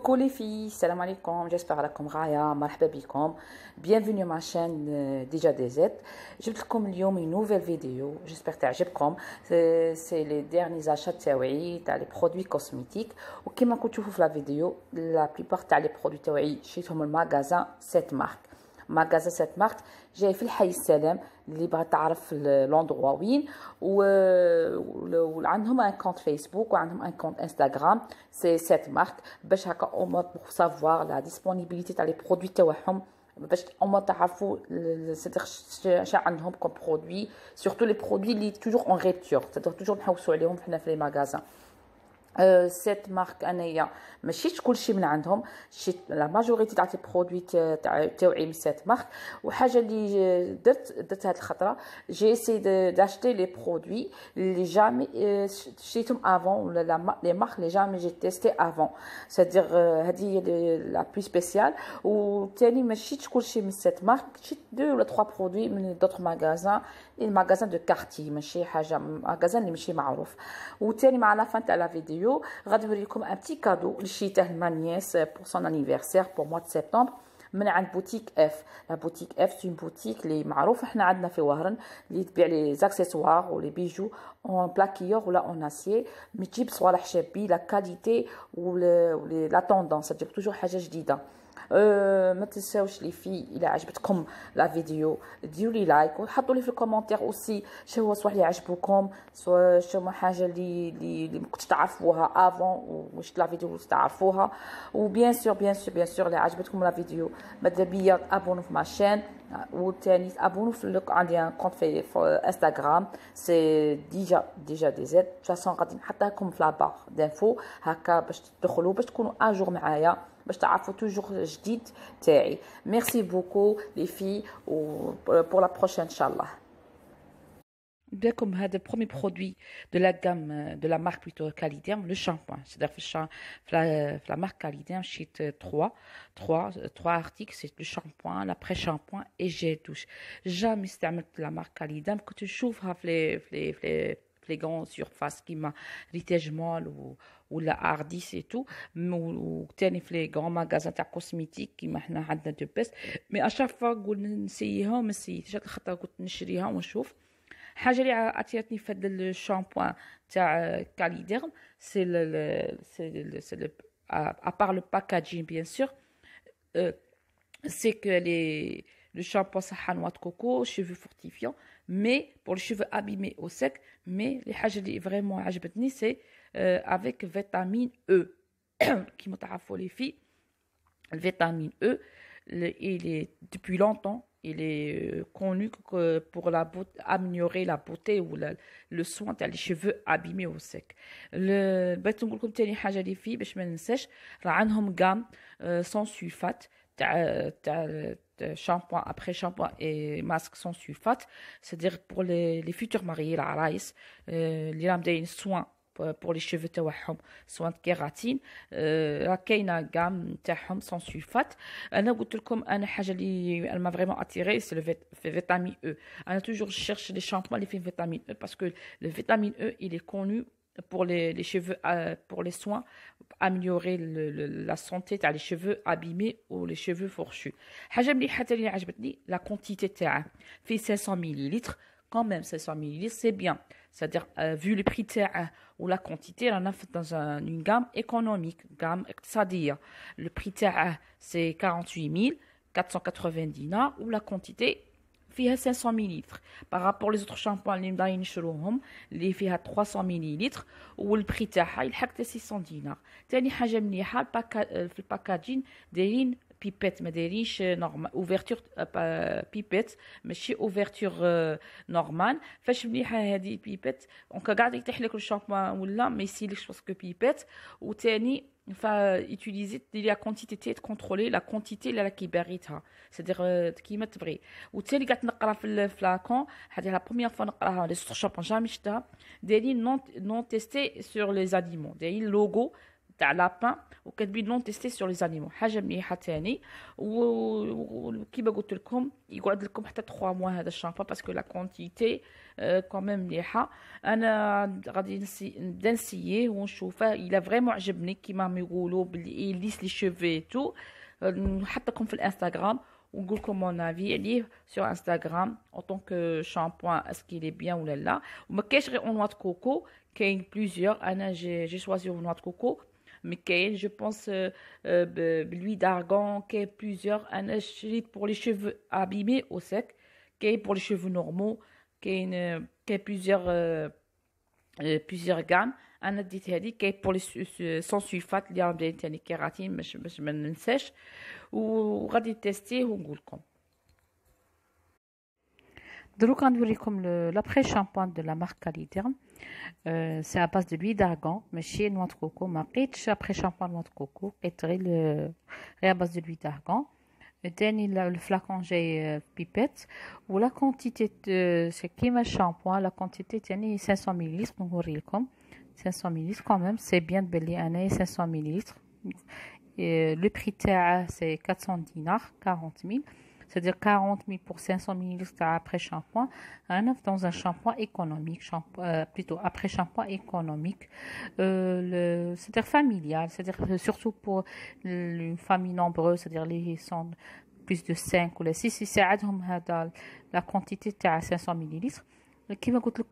Coucou les filles, salam alaikum, j'espère راكم غاية, مرحبا بكم. Bienvenue à ma chaîne déjà DZ. جبت لكم اليوم une nouvelle vidéo, j'espère تعجبكم. C'est les derniers achats تاوعي تاع les produits cosmétiques. وكما كنتوا تشوفوا في la vidéo, la plupart تاع les produits تاوعي شريتهم المغازان cette marque. مغازا سيت مارك جاي في الحي السلام اللي بغات تعرف لوندروا وين وعندهم ان كونت فيسبوك وعندهم ان كونت انستغرام سي سيت مارك باش هكا او مود بور سافوار لا ديسپونيبيليتي تاع لي برودوي تاعهم باش او مود تعرفوا شا عندهم كوم برودوي سورتو لي برودوي اللي توجور اون ريبتور توجور نحوسوا عليهم حنا في لي ماغازان. سيت مارك انايا ماشي كلشي من عندهم شي لا ماجوريتي تاع لي برودوي تاعي من سيت مارك. وحاجه اللي درت هاد الخطره جي سي داشتي لي برودوي اللي جامي شريتهم افون ولا لي مارك اللي جامي جي تيستي افون سادير هذه هي لا بلو سبيسيال. وثاني ماشي كلشي من سيت مارك شريت دو ولا 3 برودوي من دوطر ماغازان الماغازان دو كارتي ماشي حاجه ماغازان اللي ماشي معروف. وثاني مع لا فان تاع لا فيديو غادي نوريكم ان بتي كادو اللي شريته لمانيس بور سون انيفرسير بور موا دو سبتمبر من عند بوتيك اف. لا بوتيك اف سي بوتيك اللي معروفه حنا عندنا في وهران اللي تبيع لي زاكسيسوار ولي بيجو اون بلاكيور ولا اون اسيي مي تجيب صوالح شابي لا كاليتي و لا توندونس تجيب توجور حاجه جديده. ما تنساوش لي في الى عجبتكم لا فيديو ديروا لي لايك وحطوا لي في الكومونتير اوسي شنو هو الصوالح اللي عجبوكم شنو حاجه اللي ما كنتش تعرفوها افون واش لا فيديو تعرفوها. وبيان سور اللي عجبتكم لا فيديو ماذا بيا ابونوا في ماشين وثاني ابونوا في عندي ان كونت في انستغرام سي ديجا دي زد فاسون غادي نحطها لكم في لا بار دانفو هكا باش تدخلوا باش تكونوا اجور معايا باش تعرفوا توجور جديد تاعي. ميرسي بوكو لي في و pour la prochaine inchallah. Comme هذا premier produit de la gamme de la marque plutôt Caliderm, le shampoing. C'est-à-dire la marque Caliderm, j'ai trois articles, c'est le shampoing, l'après-shampoing et gel douche. Jamais استعملت la marque Caliderm كنت نشوفها في les grandes surfaces qui m'a ريتاجمال ولا ارديس اي تو وثاني في لي غران ماغازان تاع كوسميتيك كيما حنا عندنا دو بيست مي اشاك فوا قلنا نسييها وما سيتش هاد الخطره قلت نشريها ونشوف. حاجه اللي عطيتني في هذا الشامبوان تاع كاليديرم سي à part le packaging bien sûr c'est que le shampoing ça noix de coco cheveux fortifiants mais pour les cheveux abîmés au sec mais les حاجه اللي vraiment عجبتني c'est avec vitamine E qui m'a تعرفوا les filles le vitamine E il est depuis longtemps il est connu pour améliorer la beauté ou le soin des cheveux abîmés au sec. بغيت نقول لكم ثاني حاجه اللي فيه باش ما ننساش راه عندهم غام sans sulfate تاع shampoing après shampoing et masque sans sulfate c'est-à-dire pour les futurs mariés العرايس اللي راهم دايرين soin pour les cheveux تاعهم soin de kératine راه كاينه غام تاعهم sans sulfate. انا قلت لكم انا حاجه اللي elle m'a vraiment attiré c'est le vitamine E. انا toujours cherche les shampoings اللي فيهم vitamine E parce que le vitamine E il est connu pour les cheveux pour les soins améliorer la santé تاع les cheveux abîmés ou les cheveux fourchus. حاجه مليحه اللي عجبتني la quantité تاعه في 500 ml quand même 500 ml c'est bien c'est-à-dire vu le prix تاعه ou la quantité رانا dans une gamme économique gamme اقتصاديه. le prix تاعه c'est 48480 dinars ou la quantité فيها 500 ملل par rapport les autres shampoings اللي مدايرين نشروهم اللي فيها 300 ملل والبري تاعها يلحق حتى 600 دينار. ثاني حاجه مليحه في الباكاجين دايرين بيبيت ما دايرينش نورمال اوفرتور بيبيت ماشي اوفرتور نورمال. فاش مليحه هذه البيبيت دونك قاعد يطيح لك الشامبوان ولا ما يسيلكش باسكو بيبيت. وثاني فايتيليزي لا كونتيتي تكونترولي لا كونتيتي اللي راكي باغيتها سيدير كيما تبغي. وثاني قاعد نقرا في الفلاكون هذه لا بروميير فوا نقراها لي سوغ شامبون جامي شفتها دايرين نون تيستي سور لي انيمون دايرين لوغو تاع لابان وكاتبين نون تيستي سور لي زانيمو. حاجه مليحه تاني. وكيما قلت لكم يقعد لكم حتى 3 موا هذا الشامبو باسكو لا كونتيتي كوميم مليحه. انا غادي نبدا نسييه ونشوفه الا فريمون عجبني كيما ما يقولوا بلي يليس لي شوفي تو. نحط لكم في الانستغرام ونقول لكم مون افي عليه سور انستغرام en tant que shampoing est-ce qu'il est bien ولا لا. وما كاينش غير اون نوا دو كوكو، كاين بليزيور. انا جي شوازي اون نوا دو كوكو مي كاين جو بونس بلوي دارغون. كاين بليزيور. انا شريت بور لي شيفو ابيمي او سيك، كاين بور لي شيفو نورمال، كاين بليزيور غام. انا ديت هذه كاين بور لي سون سولفات اللي راهم دايرين تاني كيراتين باش ما ننساش. وغادي تيستيه ونقول لكم. دروك غنوريكم لابخي شامبوان دو لا مارك كاليديرم. سي ا باز دو لوي دارغون ماشي نوا دو كوكو. ما لقيتش ابخي شامبوان نوا دو كوكو، لقيت غير ا باز دو لوي دارغون. تاني الفلاكون جاي بيبيت ولا كونتيتي سي كيما الشامبوان. لا كونتيتي تاني 500 مليلتر. نوريلكم 500 مليلتر كوميم سي بيان بلي انايا 500 مليلتر. لو بري تاعه سي 400 دينار 40000. C'est-à-dire 40 000 pour 500 ml après-shampoing. Dans un shampoing économique, plutôt après-shampoing économique, c'est-à-dire familial, c'est-à-dire surtout pour une famille nombreuse, c'est-à-dire les sont plus de 5 ou les 6, c'est la quantité de 500 ml.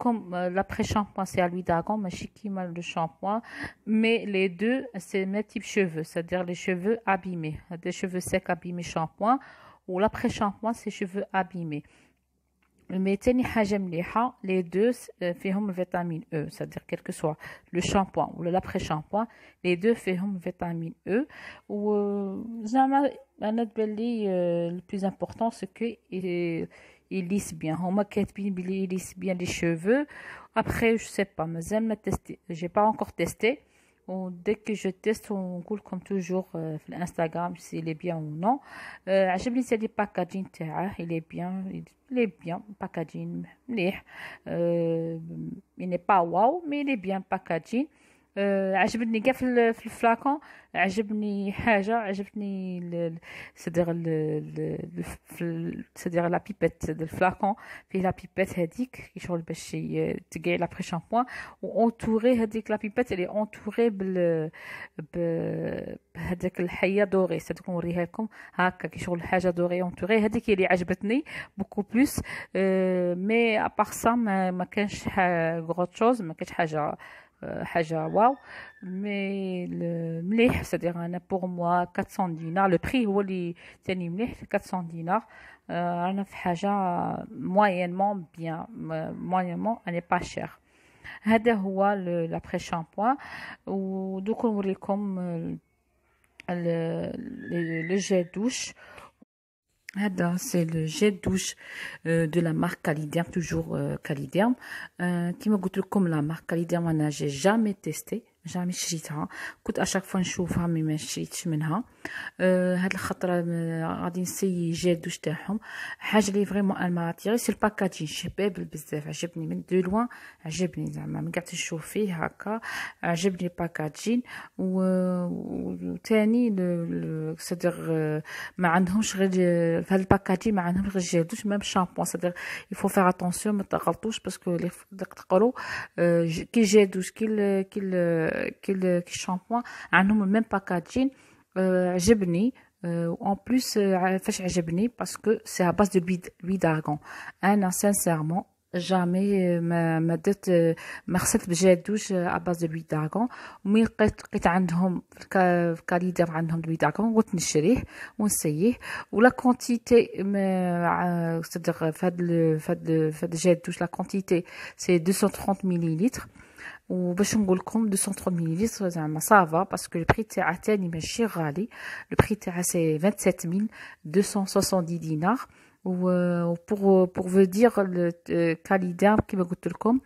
Comme je vous l'après-shampoing, c'est à l'huile d'argan, mais comme le shampoing. Mais les deux, c'est le même type de cheveux, c'est-à-dire les cheveux abîmés, des cheveux secs abîmés shampoing. Ou l'après-shampoing, c'est cheveux abîmés. Mais تاني حاجة مليحة les deux فيهم vitamine E, c'est-à-dire quel que soit le shampoing ou l'après-shampoing, les deux فيهم vitamine E. و زعما أنا تبان لي le plus important c'est que il lisse bien. هما كاتبين بلي il lisse bien les cheveux. Après je sais pas, مازال ما testé, j'ai pas encore testé. Dès que je teste, on coule comme toujours sur Instagram s'il est bien ou non. عجبني c'est le packaging تاعه, il est bien packaging مليح. Il n'est pas wow mais il est bien packaging. عجبني كاع في الفلاكون. عجبني حاجه عجبني سدير سدير لا بيبيت ديال الفلاكون فيه لا بيبيت هذيك كيشغل باش تقيع لابري شامبوان واونتوري هذيك لا بيبيت اللي اونتوري بهذاك الحيه دوري. صدق نوريها لكم هكا كيشغل حاجه دوري اونتوري. هذيك اللي عجبتني بوكو بلوس. مي ابار سا ما كانش غوت شوز، ما كانش حاجه واو. مي مليح سادير انا بور موا 400 دينار. لو بري هو اللي ثاني مليح 400 دينار. انا في حاجه موينمون بيان، موينمون اني با شير. هذا هو لابري شامبوان. ودوك نوريكم لو جي دوش. هذا سي لو جي دوش دو لا مارك كاليديرم، توجور كاليديرم. كيما قلت لكم لا مارك كاليديرم انا جي جامي تيستي، جامي شريتها. كنت اشاك فوا نشوفها مي ما شريتش منها. هاد الخطره غادي نسيي جي دوش تاعهم. حاجه لي فريمون ان ماتيري سي الباكاجين شباب بزاف، عجبني من دو لوان، عجبني زعما من قعدت نشوف فيه هكا، عجبني الباكاجين. وثاني صدر ما عندهمش غير في هاد الباكاجين، ما عندهمش غير جي دوش ميم شامبوان. صدر يفو فيغ اتونسيون ما تغلطوش باسكو اللي تقروا كي جي دوش كي شامبوان عندهم ميم باكاجين. عجبني. en plus فاش عجبني باسكو سي à base de l'huile d'argan. انا sincèrement jamais ما درت ما غسلت بجيل دوش à base de l'huile d'argan. ومن لقيت عندهم في كاليدير عندهم l'huile d'argan قلت نشريه ونسيه. ولا كونتيتي صدق فهاد الجيل دوش لا كونتيتي سي 230 مليلتر. وباش نقول لكم 230 مليلتر زعما صافا باسكو البري تاعها تاني ماشي غالي. البري تاعها سي 27270 دينار. و pour vous dire le Caliderm كيما قلت لكم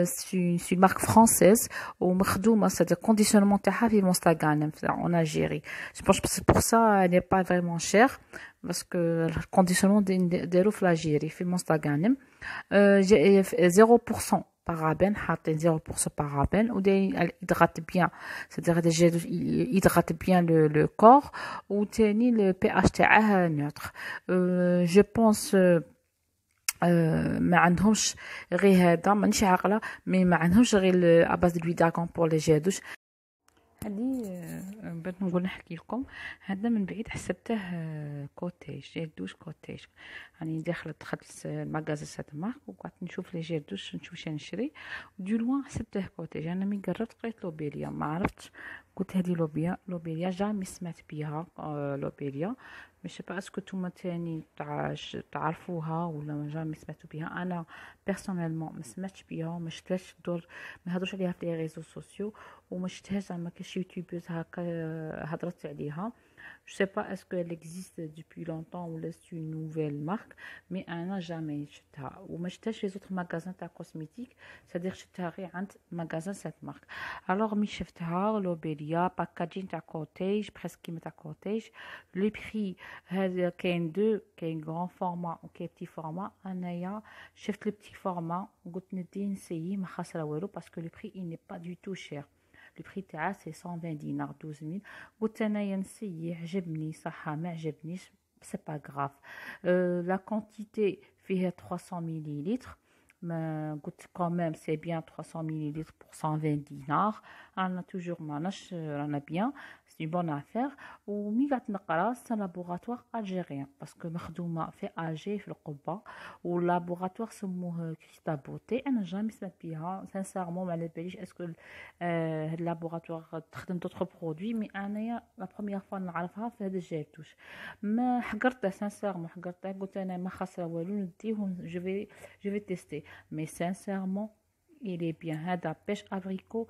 سي مارك فرانسيز ومخدومه سادير كونديسيونمون تاعها في مونستاغانم en Algérie. Je pense que c'est pour ça elle n'est pas vraiment chère parce que le conditionnement ديالو في الجيري في مونستاغانم 0% بارابين، حاطين 0% بارابين ودايرين يضغط بيان، سيدير هذا الجهد يضغط بيان لو كور، وتاني لو بي اش تاعه نوتر. جو بونس ما عندهمش غير هذا، مانيش عاقله، مي ما عندهمش غير اباز دو داكون بور لي جادوش. هادي بغيت نقول نحكي لكم، هذا من بعيد حسبته كوتيج، جيردوش كوتيج. راني دخلت المغازا سات مارك وقعدت نشوف لي جيردوش، نشوف شنو نشري، دو لوان حسبته كوتيج. انا مي قربت قريت لوبيليا، ما عرفتش، قلت هذه لوبيليا جامي سمعت بيها. لوبيليا مش با اسكو نتوما تاني تعرفوها ولا ما جامي سمعتوا بها. انا بيرسونيلمون ما سمعتش بها وما شفتهاش دور، ما هضروش عليها في لي ريزو سوسيو، وما شفتهاش زعما كاش يوتيوبرز هكا هضرت عليها. Je sais pas est-ce qu'elle existe depuis longtemps ou est-ce une nouvelle marque, mais انا jamais شفتها وما شفتهاش les autres magasins تاع كوسميتيك، c'est-à-dire شفتها غير عند magasin cette marque. alors مي شفتها لوبيليا باكاجين تاع كوتيج بريسك كيما تاع كوتيج. لي بري هذا كاين دو، كاين غران فورما وكاين بتي فورما. انايا شفت لو بتي فورما قلت ندي نسيي، ما خاسره والو باسكو لو بري il n'est pas du tout cher. لو بري تاعها سي 120 دينار 12000. قلت انايا نسيي، عجبني صح ما عجبنيش سي با غراف. لا كونتيتي فيها 300 مليلتر، ما قلت كوميم سي بيان 300 مليلتر بور 120 دينار. رانا توجور ماناش رانا بيان، سي بون افير. ومي قعدت نقرا سي لابوغاتوار الجيريان باسكو مخدومه في الجي في القبه، واللابوغاتوار سموه كريستا بوتي. انا جامي سمعت بيها سانسيرمون، ما على باليش اسكو هاد اللابوغاتوار تخدم دوطخ برودوي، مي انايا لا بروميير فوا نعرفها في هذا الجيرتوش. ما حقرته سانسيرمون، حقرته قلت انا ما خاسره والو نديه جو في تيستي. مي سانسيرمون il est bien. هذا بيش افريكو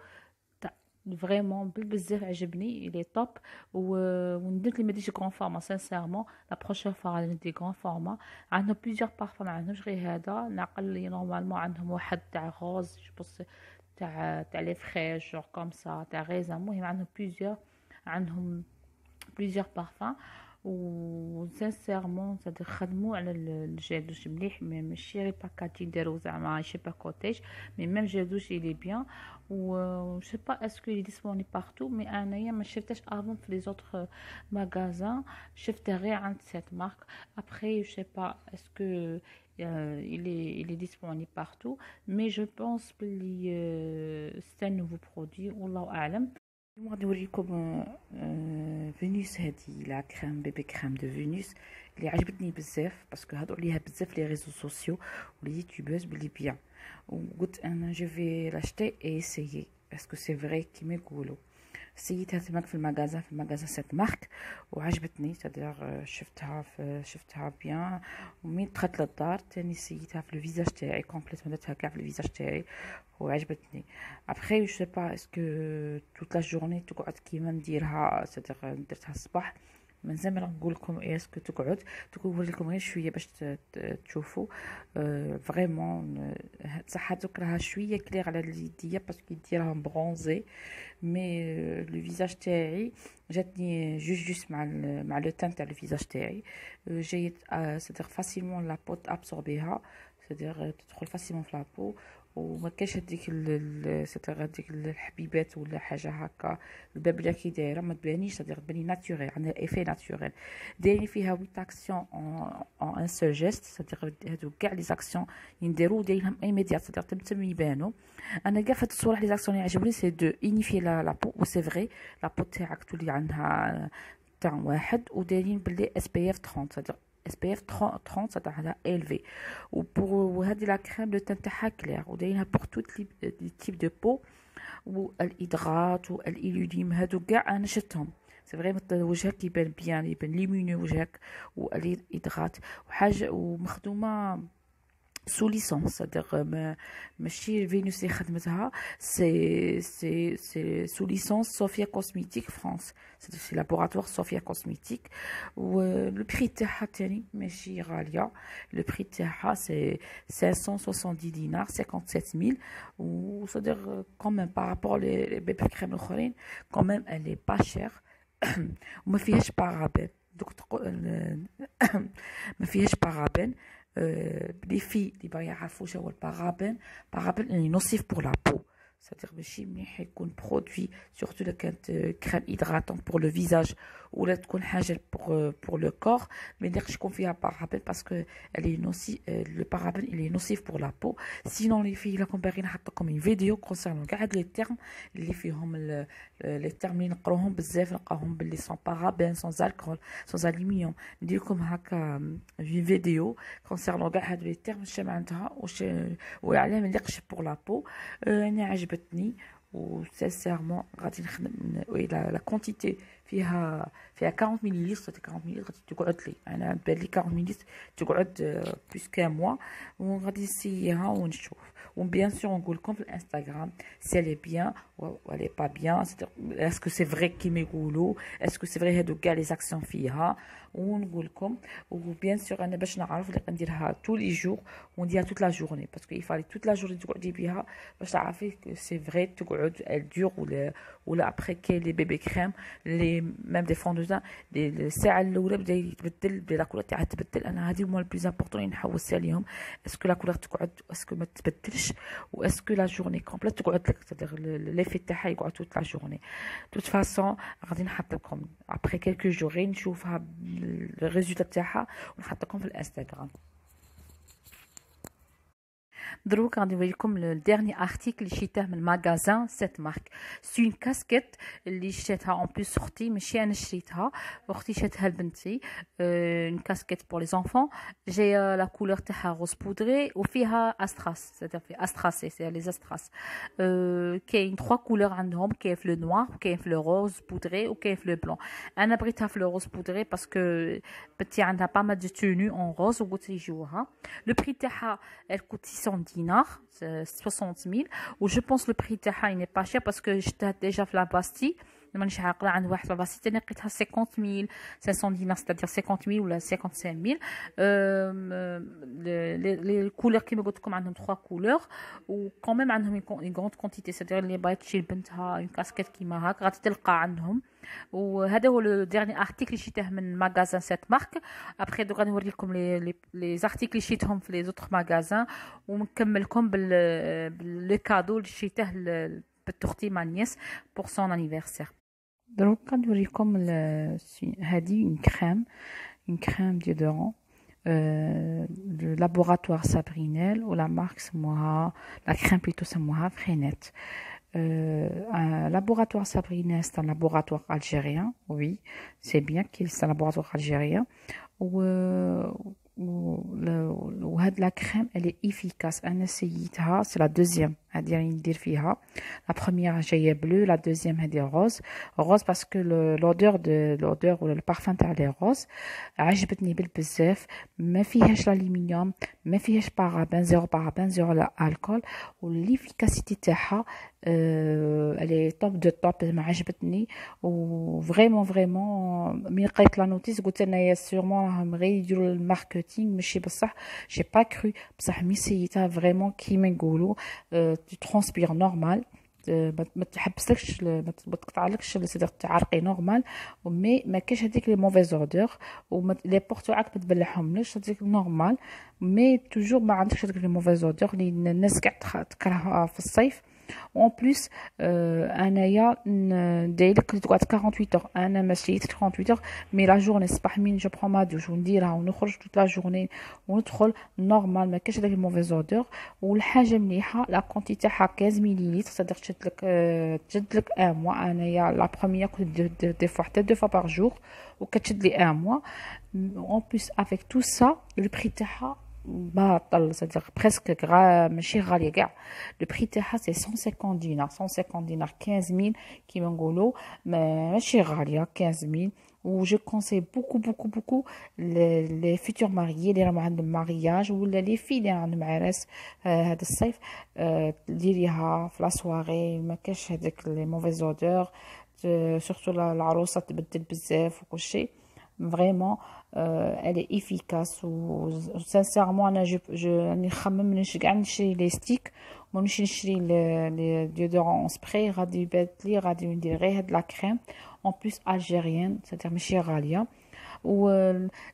فريمون بزاف عجبني، il est توب. وندمت لي ما ديش غران فورما سانسيرمون، لا بروشين فوا غادي ندي غران فورما. عندهم بليزيور بارفان، ما عندهمش غير هذا. نعقل لي نورمالمون عندهم واحد تاع غوز، جو بونس تاع لي فريش جور كوم سا، تاع غيزان. المهم عندهم بليزيور بارفان. و سانسيرمون صدق خدموا على الجادوش مليح، ماشي غير باكاجين داروا زعما شي با كوتيج، مي ميم جادوش يلي بيان. و جو با اسكو يلي ديسپوني بارتو، مي انايا ما شفتهاش افون في لي زوطخ ماغازان، شفتها غير عند سيت مارك. ابري جو با اسكو il est disponible partout, mais je pense que c'est un nouveau produit والله اعلم. اليوم غادي نوريكم فينوس، هذه لا كريم بيبي كريم دو فينوس اللي عجبتني بزاف باسكو هادو عليها بزاف لي ريزو سوسيو ولي يوتيوبرز بلي بيان. وقلت انا جو في لاشتي اي اسيي باسكو سي فري كيما يقولوا. سيتها تماك في المغازان سيت مارك وعجبتني، تدير شفتها بيان. ومين دخلت للدار تاني سيتها في الفيزاج تاعي كومبليت، درتها كاع في الفيزاج تاعي وعجبتني. ابخي جو سي با اسكو توت لا جورني تقعد كيما نديرها، تدير درتها الصباح. من زمان نقول لكم اسكو تقعد نوري لكم غير شويه باش تشوفوا فريمون. صح دوك راها شويه كلير على اليديه باسكو يديرها برونزي، مي لو فيزاج تاعي جاتني جوست مع لو تان تاع لو فيزاج تاعي جايت سيدير فاسيلمون لا بو ابسوربيها، سيدير تدخل فاسيلمون في لابو. وما كاينش هذيك سيدير هذيك الحبيبات ولا حاجه هكا البابله كي دايره ما تبانيش، سيدير تباني ناتوريل، عندها ايفي ناتوريل. دايرين فيها 8 اكسيون ان سول جيست، سيدير هادو كاع لي زاكسيون ينديروا دايرهم ايميديات، سيدير تم يبانوا. انا كاع فهاد الصوره لي زاكسيون اللي عجبوني سي دو انيفي لا بو، و سي فري لا بو تاعك تولي عندها تاع واحد. ودايرين باللي اس بي اف 30، سيدير SPF 30 ça تاعها élevé. وهذه لا كريم لو تان تاعها كلير، ودايرينها بور توت لي تيب دو بو. والإدغات والإليوديم هادو كاع انا شفتهم، سي فري وجهك يبان بيان، يبان ليمونو وجهك. والإدغات وحاجه ومخدومه سو ليسونس، صدق ماشي فينوس اللي خدمتها، سي سو ليسونس صوفيا كوسميتيك فرانس، سي لابوراتوار صوفيا كوسميتيك. و لو بري تاعها تاني ماشي غاليه، لو بري تاعها سي 570 دينار 57000. و صدق كوميم بارابور لي بيبي كريم الاخرين كوميم الي با شير. وما فيهاش بارابين، دوك ما فيهاش بارابين. les filles اللي باغي يعرفوا شنو هو البارابين اللي نوصيف pour la peau. C'est-à-dire ماشي مليح يكون برودوي سورتو الا كانت كريم هيدراتون بور لو فيزاج ولا تكون حاجه بور لو كور ما يقدرش يكون فيها بارابين باسكو الي نوسي لو بارابين اللي نوسيف بور لا بو. سينون لي في راكم باغيين نحط لكم اون فيديو كونسيرنون كاع هاد لي تيرم اللي فيهم لي تيرم اللي نقروهم بزاف نلقاهم باللي سون بارابين سون الكول سون الومنيوم. ندير لكم هكا اون فيديو كونسيرنون كاع هاد لي تيرم واش معناتها وعلاه ما يليقش بور لا بو. انا عجبتني و سانسيرمون غادي نخدم لا كونتيتي فيها 40 مليلتر. 40 مليلتر غادي تقعد لي انا بان لي 40 مليلتر تقعد بلوس كان موا وغادي نسيها ونشوف. وبيان سور نقول لكم في الانستغرام سي لي بيان ولا با بيان اسكو سي فري كيما يقولوا اسكو سي فري هادو كاع لي زاكسيون فيها ونقول لكم. وبيان سور انا باش نعرف اللي نديرها تو لي جور ونديرها توت لا جورني باسكو يفالي توت لا جورني تقعدي بها باش تعرفي سي فري تقعد ال دور ولا ابري كاين لي بيبي كريم لي ميم دي فون دو تان الساعه الاولى بدا يتبدل بدا لا كولور تاعها تبدل. انا هذه هما البلوز امبورطون اللي نحوس عليهم اسكو لا كولور تقعد اسكو ما تبدلش واسكو لا جورني كومبليت تقعد لك تدير ليفي تاعها يقعد توت لا جورني. توت فاسون غادي نحط لكم ابري كيلكو جور نشوفها الريزولتا تاعها ونحط لكم في الانستغرام. دروك غادي نوريكم الديرني ارتيكل اللي شريته من ماغازان سيت مارك. سي اون كاسكيت اللي شريتها اون بليس اختي ماشي انا شريتها اختي شريتها لبنتي. اون كاسكيت بور لي زونفون جاي لا كولور تاعها روز بودري وفيها استراس سيتير في استراسي سي لي استراس. كاين 3 كولور عندهم كاين في لو نوار وكاين في لو روز بودري وكاين في لو بلون. انا بغيتها في لو روز بودري باسكو بنتي عندها با مال دو تونو اون روز وقلت لي جوها. لو بري تاعها الكوت 600 دينار 60000 و جو بونس لو بري تاعها ني با شير باسكو شفتها ديجا في لا باستي مانيش عاقله عند واحد لاباستي تاني لقيتها 50000 500 دينار ستادير 50000 ولا 55000. لي كولور كيما قلت لكم عندهم 3 كولور و كوميم عندهم اون غروند كونتيتي ستادير اللي باغي تشري لبنتها اون كاسكيت كيما هاك غادي تلقى عندهم. وهذا هو لو ديرني ارتيكل اللي شريته من ماغازان سيت مارك. ابخي دوك غنوري لكم لي زارتيكل اللي شريتهم في لي زوتر ماغازان ونكملكم بال كادو اللي شريته بتختي مع نيس بور سون انيفرسير. دروك غنوريكم هذه اون كريم ديودورون le laboratoire Sabrinel ou la marque سموها la crème plutôt سموها فرينيت. Un laboratoire Sabrinel c'est un laboratoire algérien, oui c'est bien qu'il c'est un laboratoire algérien وهاد لا كريم elle est efficace. انا سيتها c'est la deuxième هادي راني ندير فيها. لا بروميير جايه بلو لا دوزيام هادي روز باسكو لودور ولا البارفان تاع لي روز عجبتني بزاف. ما فيهاش الالومنيوم ما فيهاش بارابين زيرو بارابين زيرو الكول والافيكاسيتي تاعها الي توب دو توب ما عجبتني. و فريمون ملي قريت لا نوتيس قلت انايا سيغمون راهم غير يديروا الماركتينغ ماشي بصح جي با كرو بصح مي سيتها فريمون كيما نقولوا ترونسبير نورمال ما تحبسلكش ما تقطعلكش تعرقي نورمال مي ما كاينش هذيك لي موفيز اوردور و لي بورت تاعك ما تبلعهمليش هذيك نورمال مي توجور ما عندكش هذيك لي موفيز اوردور اللي الناس كاع تكرهها في الصيف. اون بليس انايا دايرلك تقعد 48 اور انا ما شريت 48 اور مي لا جورني صباح مين جو برون ما دوش ونديرها ونخرج توت لا جورني وندخل نورمال ما كاينش داك الموفيز اودور. والحاجه مليحه لا كونتي تاعها 15 مليلتر صدق تشد لك ان موا. انايا لا بروميير كنت دي فوا حتى 2 فوا بار جور وكتشد لي ان موا. اون بليس افيك تو سا لو بري تاعها باطل صدق بريسك ماشي غاليه كاع. لو بري تاعها سي 150 دينار 150 دينار 15000 كيما نقولوا ماشي غاليه 15000. و جو كونساي بوكو لي فيتور ماريي اللي راهم عندهم مارياج ولا لي في اللي عندهم عراس هذا الصيف ديريها في لا سواري ما كاش هذاك لي موفيز اودور سورتو العروسه تبدل بزاف وكل شيء. Vraiment, elle est efficace. Ou sincèrement, je نخمم نشجع نشري لي ستيك ونمشي نشري لي ديودورون سبراي غادي يبان لي غادي ندير غير هاد لا كريم en plus algérienne, c'est-à-dire ماشي غالية. Ou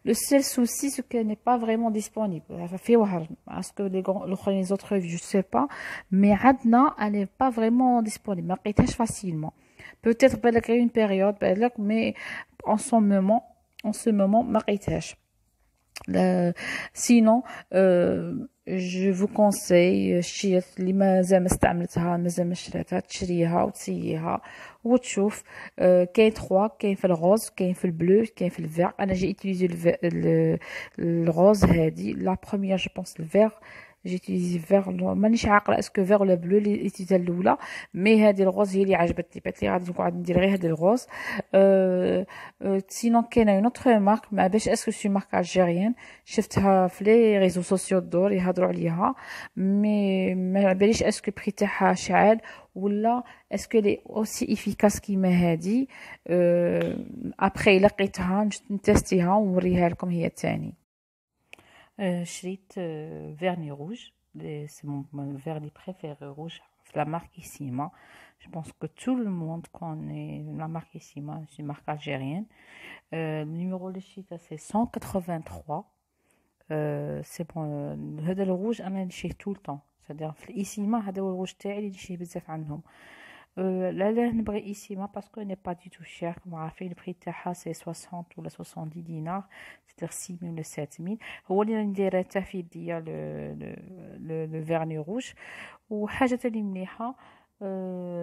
le seul souci c'est qu'elle n'est pas vraiment disponible. Est-ce que les autres je sais pas, mais Adna elle n'est pas vraiment disponible. ما لقيتهاش facilement. Peut-être بالك une période بالك, mais en ce moment ما لقيتهاش. Sinon je vous conseille الشيء اللي مازال ما استعملتها مازال ما شريتها تشريها وتسييها وتشوف. كاين 3 كاين في الغوز كاين في البلو كاين في الفير. انا جي utiliser الغوز هذه لا بروميير جو بونس الفير جي utilisé vert مانيش عاقله اسكو فير ولا بلو اللي utiliser الاولى مي هذه الغوز هي اللي عجبتني بات لي غادي نقعد ندير غير هذه الغوز. سينون كاينه اون اوتر مارك ما باش اسكو سي مارك الجيريان شفتها في لي ريزو سوسيو دور يهضروا عليها مي ما باليش اسكو بري تاعها شعال ولا اسكو لي اوسي افيكاس كيما هذه. ابري لقيتها نتستيها ونوريها لكم هي ثاني. شريت vernis rouge, c'est mon vernis préféré rouge, la marque Issima. Je pense que tout le monde connaît la marque Issima, c'est une marque algérienne. Le numéro de chita c'est 183. C'est bon, هذا الروج انا نشيه tout le temps, c'est-à-dire في Issima هذا هو الروج تاعي اللي نشيه بزاف عنهم. لا نبغي إيسيما باسكو ني با دي تو شير كما عارفين البري تاعها سي 60 ولا 70 دينار سيتر 6000 ولا 7000. هو اللي ندير حتى في يديا لو فيرني روج. وحاجه تاني مليحه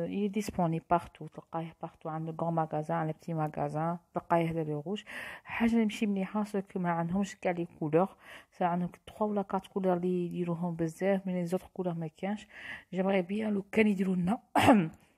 il est disponible partout, تلقايه partout عند الكون ماغازان على بتي ماغازان تلقايه هذا لو روج. حاجه اللي ماشي مليحه سكو ما عندهمش كاع لي كولور, سا عندهم 3 ولا 4 كولور اللي يديروهم بزاف من لي زوطر كولور ما كانش. جيبغي بيان لو كان يديروا لنا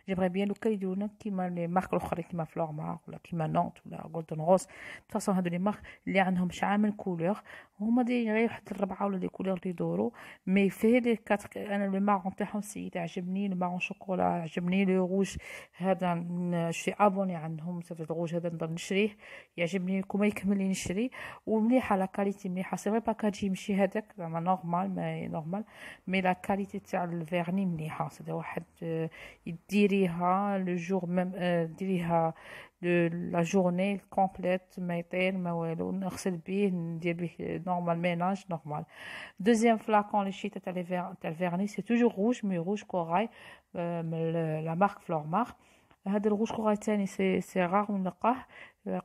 جيبغي بيان لو كان يديروا لنا كيما لي مارك الاخرين كيما فلورمار ولا كيما نونت ولا غولدن روز. تصون هادو لي مارك اللي عندهم شحال من كولور هما دايرين غير واحد 4 ولا لي كولور اللي يدوروا مي في لي كات. انا لو مارون تاعهم سيد عجبني, لو مارون شوكولا عجبني, لو روج هذا شي ابوني عندهم صافي الروج هذا نضل نشريه يعجبني كوما يكمل لي نشري. ومليحه لا كاليتي مليحه سي فري با كتجي ماشي هذاك زعما نورمال ما نورمال مي لا كاليتي تاع الفيرني مليحه. سي واحد يديريها لو جور ميم ديريها لا جورني كومبليت ما يطير ما والو نغسل بيه ندير به نورمال ميناج نورمال. دوزيام فلاكون اللي شريته تاع الفيرني سي توجور روج مي روج كوراي من لا مارك فلورمار. هذا الروج كوراي تاني سي رار نلقاه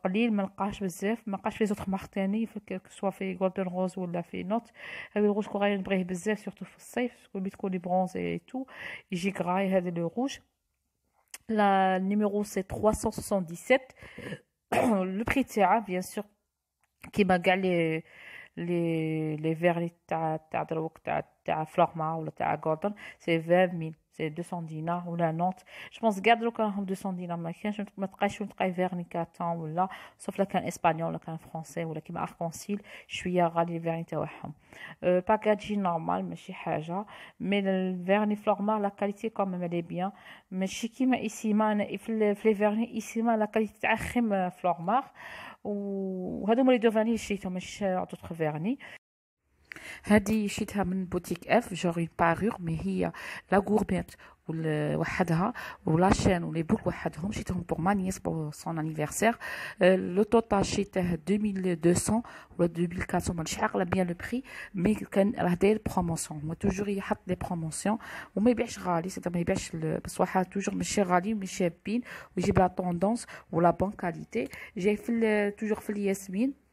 قليل ما نلقاهش بزاف ما نلقاش في زوطخ مارك تاني سوا في غولدن روز ولا في نوت. هذا الروج كوراي نبغيه بزاف سورتو في الصيف كل تكوني برونزي اي تو يجي غراي هذا لو روج. La numéro c'est 377. Le prix تاعها bien sûr كيما كاع les vernis تاع دروك تاع فلورما ولا تاع غوردن سي 20000 سي 200 دينار ولا نوت. جو بونس كاع دروك راهم 200 دينار ما كانش ما تلقايش فيرني كاتون ولا صوف لا كان اسبانيول ولا كان فرونسي ولا كيما اركونسيل شويه غالي الفيرني تاعهم. باكاجي نورمال ماشي حاجه مي الفيرني فلورما لا كاليتي كوميم لي بيان ماشي كيما إيسيما. انا في لي فيرني إيسيما لا كاليتي تاع خيم فلورمار وهذو هما لي دو فاني شريتهم ماشي دوطخ فيرني. هذه شريتها من بوتيك اف جوغ اون بارور مي هي لا غورميت وحدها ولا شين ولي بوك وحدهم شريتهم بور ما نيس بور سون انيفرسير. لو توتال شريته 2200 ولا 2400 مانيش عاقله بيان لو بري مي كان راه داير بروموسيون. هو توجور يحط لي بروموسيون وما يبيعش غالي سيتا ما يبيعش بصراحه توجور ماشي غالي ماشي شابين ويجيب لا طوندونس ولا بون كاليتي. جاي في توجور في الياسمين.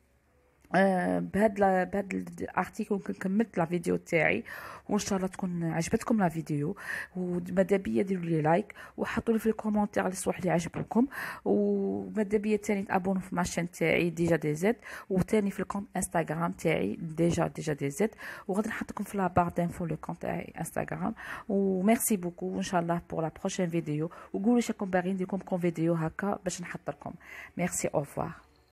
بهاد الارتيكل كملت لا فيديو تاعي وان شاء الله تكون عجبتكم لا فيديو. وماذا بيا ديروا لي لايك وحطوا لي في الكومونتير الصوالح اللي عجبوكم. وماذا بيا تاني تابونوا في ماشين تاعي ديجا دي زد وتاني في الكونت انستغرام تاعي ديجا دي زد وغادي نحط لكم في لا بار دانفو لو كونت تاعي انستغرام. وميرسي بوكو وان شاء الله بور لا بروشين فيديو وقولوا شكون باغيين ندير لكم فيديو هكا باش نحط لكم. ميرسي اوفوار.